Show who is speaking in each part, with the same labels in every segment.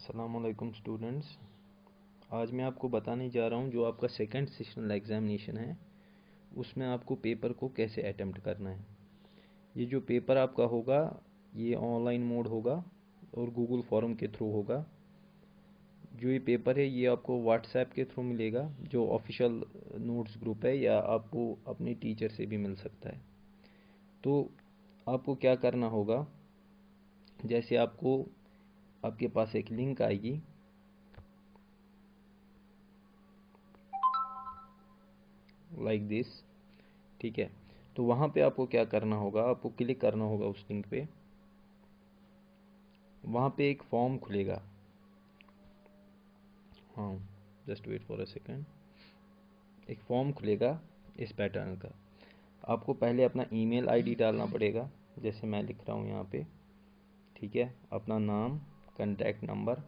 Speaker 1: अस्सलाम वालेकुम स्टूडेंट्स। आज मैं आपको बताने जा रहा हूँ जो आपका सेकंड सेशनल एग्ज़ामिनेशन है उसमें आपको पेपर को कैसे अटेम्प्ट करना है। ये जो पेपर आपका होगा ये ऑनलाइन मोड होगा और गूगल फॉर्म के थ्रू होगा। जो ये पेपर है ये आपको व्हाट्सएप के थ्रू मिलेगा जो ऑफिशियल नोट्स ग्रुप है, या आपको अपने टीचर से भी मिल सकता है। तो आपको क्या करना होगा, जैसे आपके पास एक लिंक आएगी, लाइक दिस, ठीक है। तो वहाँ पे आपको क्या करना होगा, आपको क्लिक करना होगा उस लिंक पे। वहाँ पे एक फॉर्म खुलेगा। हाँ, just wait for a second. एक फॉर्म खुलेगा इस पैटर्न का। आपको पहले अपना ईमेल आईडी डालना पड़ेगा, जैसे मैं लिख रहा हूँ यहाँ पे, ठीक है। अपना नाम, कॉन्टैक्ट नंबर,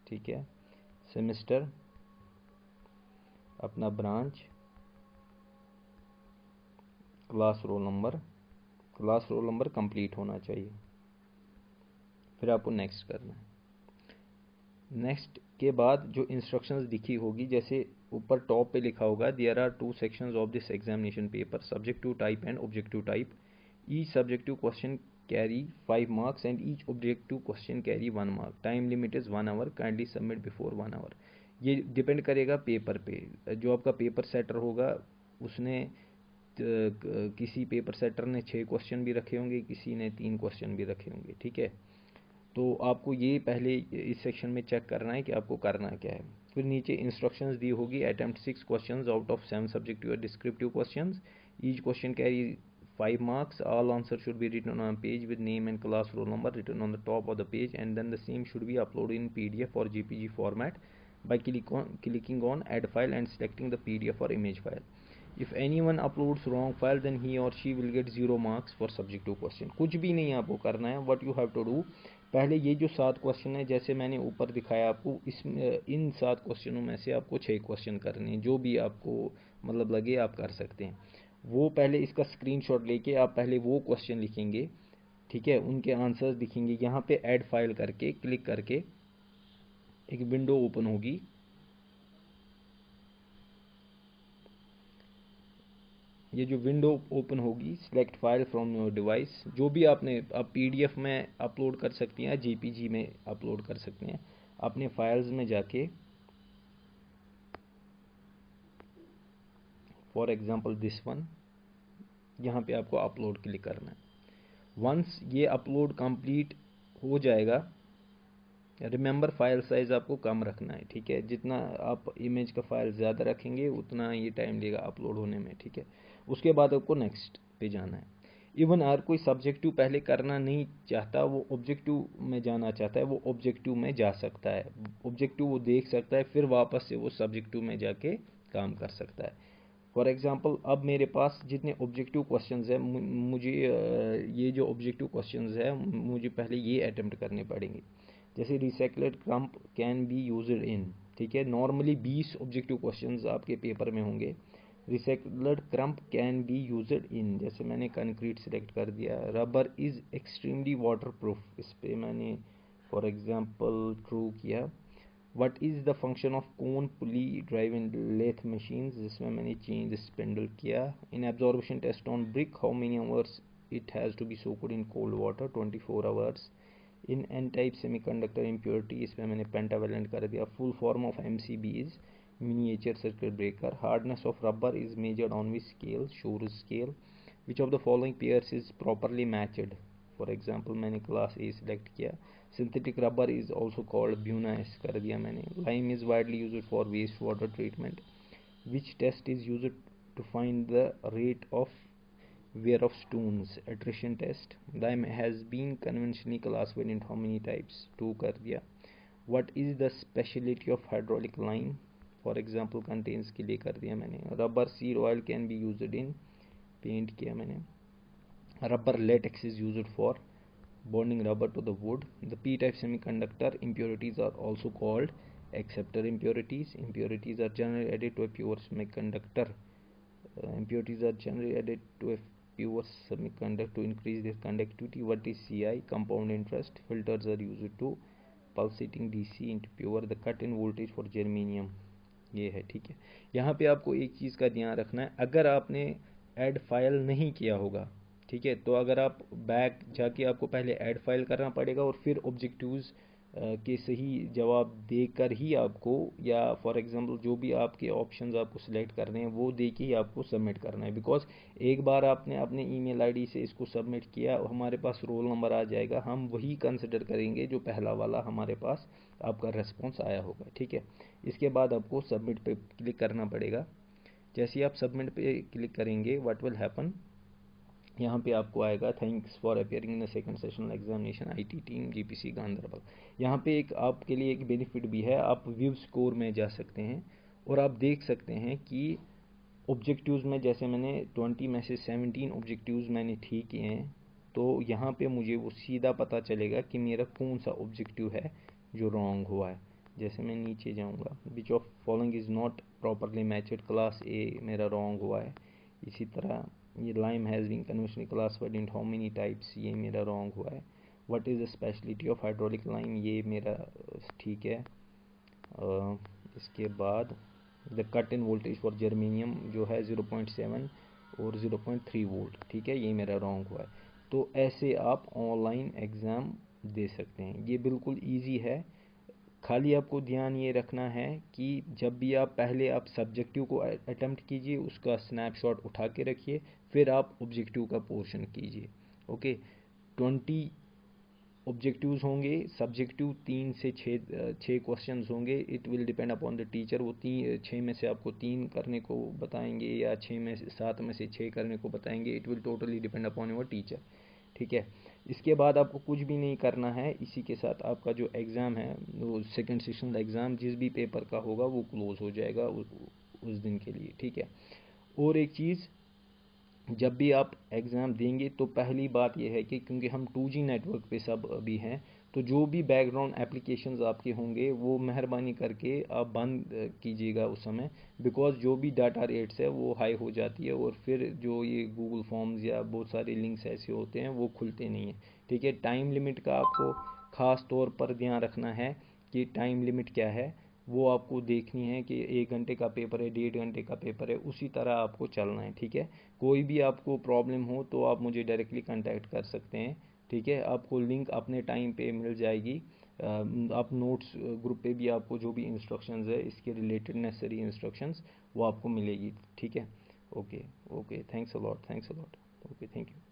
Speaker 1: ठीक है, सेमेस्टर, अपना branch, class roll number complete होना चाहिए। फिर आपको नेक्स्ट करना है। नेक्स्ट के बाद जो इंस्ट्रक्शंस दिखी होगी, जैसे ऊपर टॉप पे लिखा होगा there are 2 sections of this examination paper, subjective type and objective type. Each subjective question carry 5 marks and each objective question carry 1 mark. Time limit is 1 hour, kindly submit before 1 hour. ये depend करेगा paper पे। जो आपका paper setter होगा उसने किसी paper setter ने 6 question भी रखे होंगे, किसी ने 3 क्वेश्चन भी रखे होंगे, ठीक है। तो आपको ये पहले इस सेक्शन में चेक करना है कि आपको करना क्या है। फिर नीचे इंस्ट्रक्शंस दी होगी, attempt 6 questions out of 7 subjective और descriptive questions. Each question carry 5 marks. All answers should be written on a page with name and class roll number written on the top of the page, and then the same should be uploaded in PDF or JPG format by clicking on add file and selecting the PDF or image file. If anyone uploads wrong file, then he or she will get 0 marks for subjective question. कुछ भी नहीं आपको करना है। What you have to do, पहले ये जो 7 question है, जैसे मैंने ऊपर दिखाया आपको, इन 7 क्वेश्चनों में से आपको 6 क्वेश्चन करने हैं। जो भी आपको मतलब लगे आप कर सकते हैं। वो पहले इसका स्क्रीनशॉट लेके आप पहले वो क्वेश्चन लिखेंगे, ठीक है। उनके आंसर्स दिखेंगे। यहाँ पे ऐड फाइल करके क्लिक करके एक विंडो ओपन होगी। ये जो विंडो ओपन होगी, select file from your device, जो भी आपने आप PDF में अपलोड कर सकती हैं, JPG में अपलोड कर सकते हैं। अपने फाइल्स में जाके फॉर एग्जांपल दिस वन, यहाँ पे आपको अपलोड क्लिक करना है। वंस ये अपलोड कंप्लीट हो जाएगा, रिमेंबर फाइल साइज़ आपको कम रखना है, ठीक है। जितना आप इमेज का फाइल ज़्यादा रखेंगे उतना ये टाइम लेगा अपलोड होने में, ठीक है। उसके बाद आपको नेक्स्ट पे जाना है। इवन अगर कोई सब्जेक्टिव पहले करना नहीं चाहता, वो ऑब्जेक्टिव में जाना चाहता है, वो ऑब्जेक्टिव में जा सकता है। ऑब्जेक्टिव वो देख सकता है, फिर वापस से वो सब्जेक्टिव में जाके काम कर सकता है। फॉर एग्जांपल अब मेरे पास जितने ऑब्जेक्टिव क्वेश्चंस हैं, मुझे ये जो ऑब्जेक्टिव क्वेश्चंस है मुझे पहले ये अटेम्प्ट करने पड़ेंगे। जैसे recycled crumb can be used in, ठीक है। नॉर्मली 20 ऑब्जेक्टिव क्वेश्चंस आपके पेपर में होंगे। Recycled crumb can be used in, जैसे मैंने कंक्रीट सेलेक्ट कर दिया। Rubber is extremely waterproof, इस पर मैंने फॉर एग्जांपल ट्रू किया। What is the function of cone pulley driven lathe machines, जिसमें मैंने चेंज स्पिंडल किया। In absorption test on brick, how many hours it has to be soaked in cold water, 24 hours. In n-type semiconductor impurity, इसमें मैंने pentavalent कर दिया। Full form of MCB is miniature circuit breaker. Hardness of rubber is measured on which scale, Shore scale. Which of the following pairs is properly matched, for example मैंने class A select किया। Synthetic rubber is also called Buna, इस कर दिया मैंने। Lime is widely used for waste water treatment. Which test is used to find the rate of wear of stones, attrition test. Lime has been conventionally classified in how many types, 2 कर दिया। What is the speciality of hydraulic lime, for example contents के लिए कर दिया मैंने। Rubber seed oil can be used in, paint किया मैंने। Rubber latex is used for bonding rubber to the wood. The p-type semiconductor impurities are also called acceptor impurities. Impurities are generally added to a pure semiconductor. Impurities are generally added to a pure semiconductor to increase their conductivity. What is CI? Compound interest. Filters are used to pulsating DC into pure. The cut-in voltage for germanium. ये है, ठीक है। यहाँ पे आपको एक चीज़ का ध्यान रखना है, अगर आपने ऐड फाइल नहीं किया होगा, ठीक है, तो अगर आप बैक जाके आपको पहले ऐड फाइल करना पड़ेगा और फिर ऑब्जेक्टिव्स के सही जवाब देकर ही आपको, या फॉर एग्जांपल जो भी आपके ऑप्शंस आपको सिलेक्ट करने हैं वो दे के ही आपको सबमिट करना है। बिकॉज एक बार आपने अपने ईमेल आईडी से इसको सबमिट किया, हमारे पास रोल नंबर आ जाएगा, हम वही कंसिडर करेंगे जो पहला वाला हमारे पास आपका रेस्पॉन्स आया होगा, ठीक है। इसके बाद आपको सबमिट पे क्लिक करना पड़ेगा। जैसे ही आप सबमिट पे क्लिक करेंगे, व्हाट विल हैपन, यहाँ पे आपको आएगा thanks for appearing in the second session examination IT team GPC Ganderbal. यहाँ पे एक आपके लिए एक बेनिफिट भी है, आप व्यू स्कोर में जा सकते हैं और आप देख सकते हैं कि ऑब्जेक्टिव्स में, जैसे मैंने 20 में से 17 ऑब्जेक्टिव्स मैंने ठीक किए हैं, तो यहाँ पे मुझे वो सीधा पता चलेगा कि मेरा कौन सा ऑब्जेक्टिव है जो रॉन्ग हुआ है। जैसे मैं नीचे जाऊँगा, which of following is not properly matched, class A मेरा रॉन्ग हुआ है। इसी तरह ये lime has been conventionally classified in how many types, ये मेरा रॉन्ग हुआ है। What is the speciality of hydraulic lime, ये मेरा ठीक है। इसके बाद the cut in voltage for germanium जो है 0.7 और 0.3 वोल्ट, ठीक है, ये मेरा रॉन्ग हुआ है। तो ऐसे आप ऑनलाइन एग्ज़ाम दे सकते हैं, ये बिल्कुल ईजी है। खाली आपको ध्यान ये रखना है कि जब भी आप पहले आप सब्जेक्टिव को अटेम्प्ट कीजिए, उसका स्नैपशॉट उठा के रखिए, फिर आप ऑब्जेक्टिव का पोर्शन कीजिए। ओके, 20 ऑब्जेक्टिव्स होंगे, सब्जेक्टिव 3 से 6 क्वेश्चंस होंगे। It will depend upon the teacher, वो 6 में से आपको 3 करने को बताएंगे या 7 में से 6 करने को बताएंगे। It will totally depend upon your teacher, ठीक है। इसके बाद आपको कुछ भी नहीं करना है, इसी के साथ आपका जो एग्ज़ाम है वो सेकंड सेशन एग्ज़ाम जिस भी पेपर का होगा वो क्लोज हो जाएगा उस दिन के लिए, ठीक है। और एक चीज़, जब भी आप एग्ज़ाम देंगे तो पहली बात यह है कि क्योंकि हम 2G नेटवर्क पे सब अभी हैं, तो जो भी बैकग्राउंड एप्लीकेशंस आपके होंगे वो मेहरबानी करके आप बंद कीजिएगा उस समय, बिकॉज जो भी डाटा रेट्स है वो हाई हो जाती है और फिर जो ये गूगल फॉर्म्स या बहुत सारे लिंक्स ऐसे होते हैं वो खुलते नहीं हैं, ठीक है। टाइम लिमिट का आपको ख़ास तौर पर ध्यान रखना है कि टाइम लिमिट क्या है, वो आपको देखनी है कि 1 घंटे का पेपर है, 1.5 घंटे का पेपर है, उसी तरह आपको चलना है, ठीक है। कोई भी आपको प्रॉब्लम हो तो आप मुझे डायरेक्टली कांटेक्ट कर सकते हैं, ठीक है। आपको लिंक अपने टाइम पे मिल जाएगी। आप नोट्स ग्रुप पे भी आपको जो भी इंस्ट्रक्शंस है इसके रिलेटेड नेसेसरी इंस्ट्रक्शंस वो आपको मिलेगी, ठीक है। Okay, thanks a lot, okay, thank you.